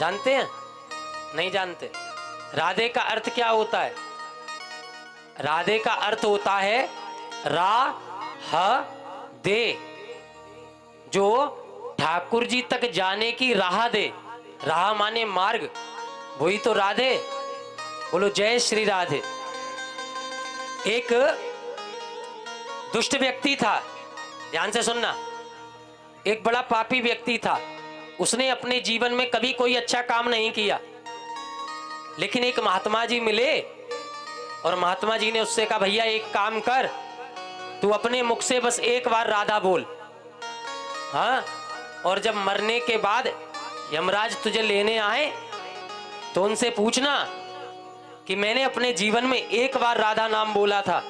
जानते हैं? नहीं जानते। राधे का अर्थ क्या होता है? राधे का अर्थ होता है रा ह दे, जो ठाकुर जी तक जाने की राह दे। राह माने मार्ग, वही तो राधे। बोलो जय श्री राधे। एक दुष्ट व्यक्ति था, ध्यान से सुनना। एक बड़ा पापी व्यक्ति था, उसने अपने जीवन में कभी कोई अच्छा काम नहीं किया। लेकिन एक महात्मा जी मिले और महात्मा जी ने उससे कहा, भैया एक काम कर, तू अपने मुख से बस एक बार राधा बोल, हाँ, और जब मरने के बाद यमराज तुझे लेने आए तो उनसे पूछना कि मैंने अपने जीवन में एक बार राधा नाम बोला था,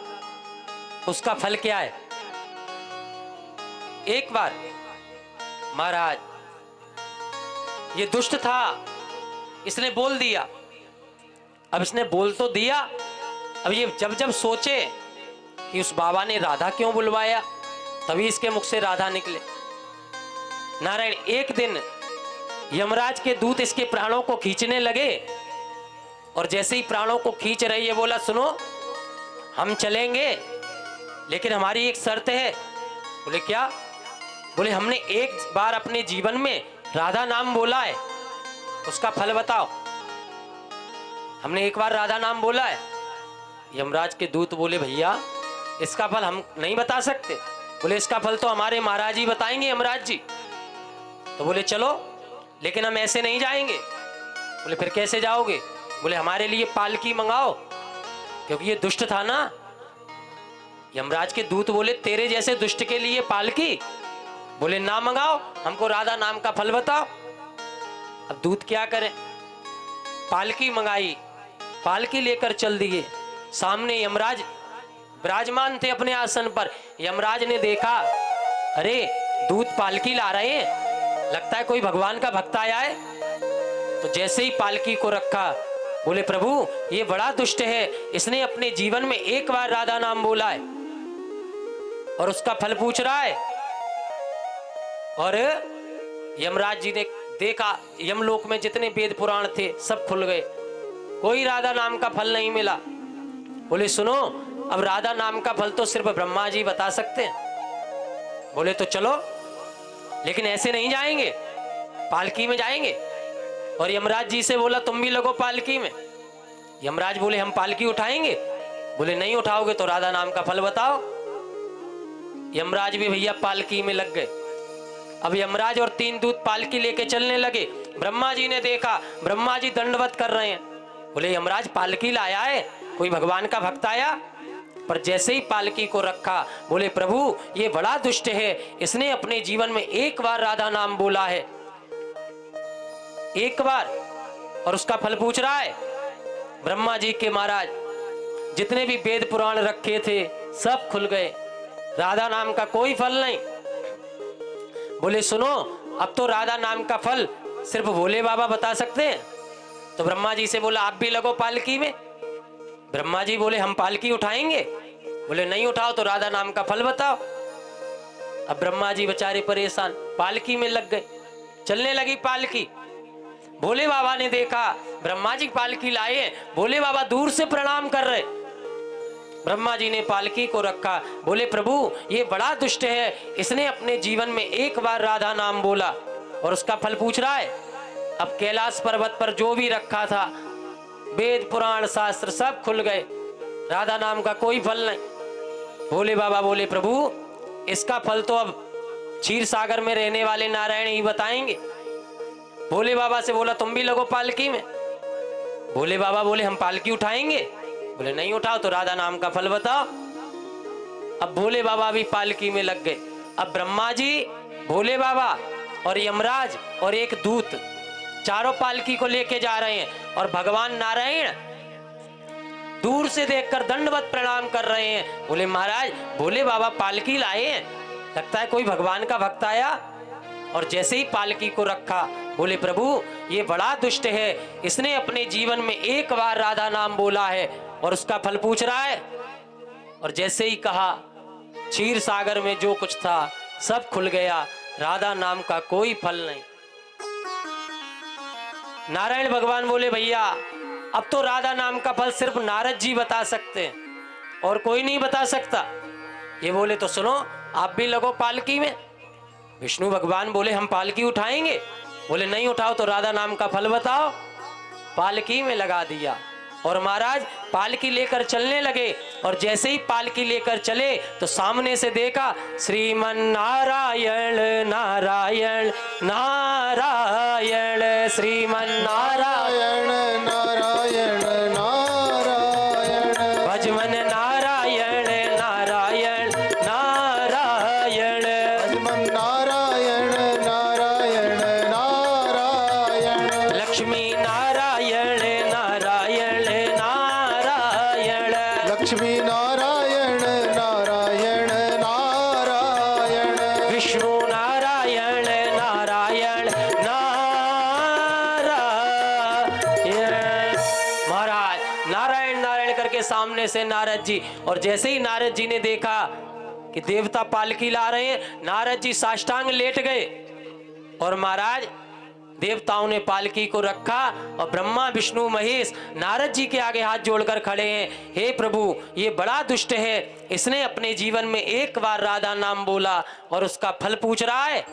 उसका फल क्या है। एक बार। महाराज ये दुष्ट था, इसने बोल दिया। अब इसने बोल तो दिया, अब ये जब जब सोचे कि उस बाबा ने राधा क्यों बुलवाया, तभी इसके मुख से राधा निकले। नारायण, एक दिन यमराज के दूत इसके प्राणों को खींचने लगे और जैसे ही प्राणों को खींच रही है, बोला सुनो, हम चलेंगे लेकिन हमारी एक शर्त है। बोले क्या? बोले हमने एक बार अपने जीवन में राधा नाम बोला है, उसका फल बताओ। हमने एक बार राधा नाम बोला है। यमराज के दूत बोले भैया इसका फल हम नहीं बता सकते। बोले इसका फल तो हमारे महाराज जी बताएंगे, यमराज जी। तो बोले चलो, लेकिन हम ऐसे नहीं जाएंगे। बोले फिर कैसे जाओगे? बोले हमारे लिए पालकी मंगाओ, क्योंकि ये दुष्ट था ना। यमराज के दूत बोले तेरे जैसे दुष्ट के लिए पालकी? बोले ना मंगाओ, हमको राधा नाम का फल बताओ। अब दूत क्या करे? पालकी मंगाई, पालकी लेकर चल दिए। सामने यमराज विराजमान थे अपने आसन पर। यमराज ने देखा, अरे दूत पालकी ला रहे हैं, लगता है कोई भगवान का भक्त आया है। तो जैसे ही पालकी को रखा, बोले प्रभु ये बड़ा दुष्ट है, इसने अपने जीवन में एक बार राधा नाम बोला है और उसका फल पूछ रहा है। और यमराज जी ने देखा, यमलोक में जितने वेद पुराण थे सब खुल गए, कोई राधा नाम का फल नहीं मिला। बोले सुनो, अब राधा नाम का फल तो सिर्फ ब्रह्मा जी बता सकते हैं। बोले तो चलो, लेकिन ऐसे नहीं जाएंगे, पालकी में जाएंगे। और यमराज जी से बोला तुम भी लगो पालकी में। यमराज बोले हम पालकी उठाएंगे। बोले नहीं उठाओगे तो राधा नाम का फल बताओ। यमराज भी भैया पालकी में लग गए। अब यमराज और 3 दूत पालकी लेके चलने लगे। ब्रह्मा जी ने देखा, ब्रह्मा जी दंडवत कर रहे हैं। बोले यमराज पालकी लाया है, कोई भगवान का भक्त आया? पर जैसे ही पालकी को रखा, बोले प्रभु ये बड़ा दुष्ट है, इसने अपने जीवन में एक बार राधा नाम बोला है, एक बार, और उसका फल पूछ रहा है। ब्रह्मा जी के महाराज जितने भी वेद पुराण रखे थे सब खुल गए, राधा नाम का कोई फल नहीं। बोले सुनो, अब तो राधा नाम का फल सिर्फ भोले बाबा बता सकते हैं। तो ब्रह्मा जी से बोला आप भी लगो पालकी में। ब्रह्मा जी बोले हम पालकी उठाएंगे। बोले नहीं उठाओ तो राधा नाम का फल बताओ। अब ब्रह्मा जी बेचारे परेशान, पालकी में लग गए, चलने लगी पालकी। भोले बाबा ने देखा, ब्रह्मा जी पालकी लाए, भोले बाबा दूर से प्रणाम कर रहे। ब्रह्मा जी ने पालकी को रखा। बोले प्रभु ये बड़ा दुष्ट है, इसने अपने जीवन में एक बार राधा नाम बोला और उसका फल पूछ रहा है। अब कैलाश पर्वत पर जो भी रखा था, वेद पुराण शास्त्र सब खुल गए, राधा नाम का कोई फल नहीं। भोले बाबा बोले प्रभु इसका फल तो अब क्षीर सागर में रहने वाले नारायण ही बताएंगे। भोले बाबा से बोला तुम भी लगो पालकी में। भोले बाबा बोले हम पालकी उठाएंगे। बोले नहीं उठाओ तो राधा नाम का फल बताओ। अब भोले बाबा भी पालकी में लग गए। अब ब्रह्मा जी, भोले बाबा और यमराज और एक दूत, चारों पालकी को लेके जा रहे हैं और भगवान नारायण दूर से देखकर दंडवत प्रणाम कर रहे हैं। बोले महाराज भोले बाबा पालकी लाए हैं, लगता है कोई भगवान का भक्त आया। और जैसे ही पालकी को रखा, बोले प्रभु ये बड़ा दुष्ट है, इसने अपने जीवन में एक बार राधा नाम बोला है और उसका फल पूछ रहा है। और जैसे ही कहा, क्षीर सागर में जो कुछ था सब खुल गया, राधा नाम का कोई फल नहीं। नारायण भगवान बोले भैया अब तो राधा नाम का फल सिर्फ नारद जी बता सकते हैं और कोई नहीं बता सकता। ये बोले तो सुनो आप भी लगो पालकी में। विष्णु भगवान बोले हम पालकी उठाएंगे। बोले नहीं उठाओ तो राधा नाम का फल बताओ। पालकी में लगा दिया और महाराज पालकी लेकर चलने लगे। और जैसे ही पालकी लेकर चले तो सामने से देखा श्रीमन नारायण नारायण नारायण श्रीमन नारायण नारायण नारायण भजमन नारायण नारायण नारायण भजमन नारायण नारायण नारायण लक्ष्मी नारायण नारायण नारायण लक्ष्मी नारायण नारायण नारायण विष्णु नारायण नारायण नारायण। महाराज नारायण नारायण करके सामने से नारद जी, और जैसे ही नारद जी ने देखा कि देवता पालकी ला रहे हैं, नारद जी साष्टांग लेट गए। और महाराज देवताओं ने पालकी को रखा और ब्रह्मा विष्णु महेश नारद जी के आगे हाथ जोड़कर खड़े हैं। हे प्रभु ये बड़ा दुष्ट है, इसने अपने जीवन में एक बार राधा नाम बोला और उसका फल पूछ रहा है,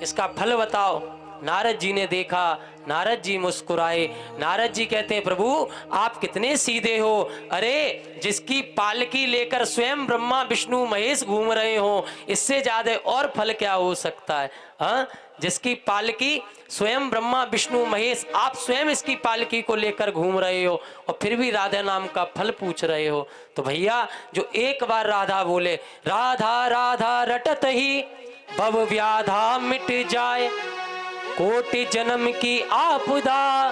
इसका फल बताओ। नारद जी ने देखा, नारद जी मुस्कुराए। नारद जी कहते हैं प्रभु आप कितने सीधे हो। अरे जिसकी पालकी लेकर स्वयं ब्रह्मा विष्णु महेश घूम रहे हो, इससे ज्यादा और फल क्या हो सकता है। हाँ जिसकी पालकी स्वयं ब्रह्मा विष्णु महेश, आप स्वयं इसकी पालकी को लेकर घूम रहे हो और फिर भी राधा नाम का फल पूछ रहे हो। तो भैया जो एक बार राधा बोले, राधा राधा रटत ही भव व्याधा मिट जाए, कोटि जन्म की आपदा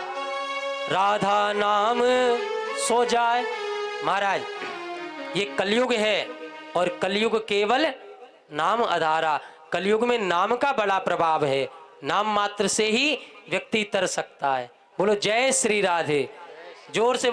राधा नाम सो जाए। महाराज ये कलयुग है और कलयुग केवल नाम आधारा। कलयुग में नाम का बड़ा प्रभाव है, नाम मात्र से ही व्यक्ति तर सकता है। बोलो जय श्री राधे, जोर से।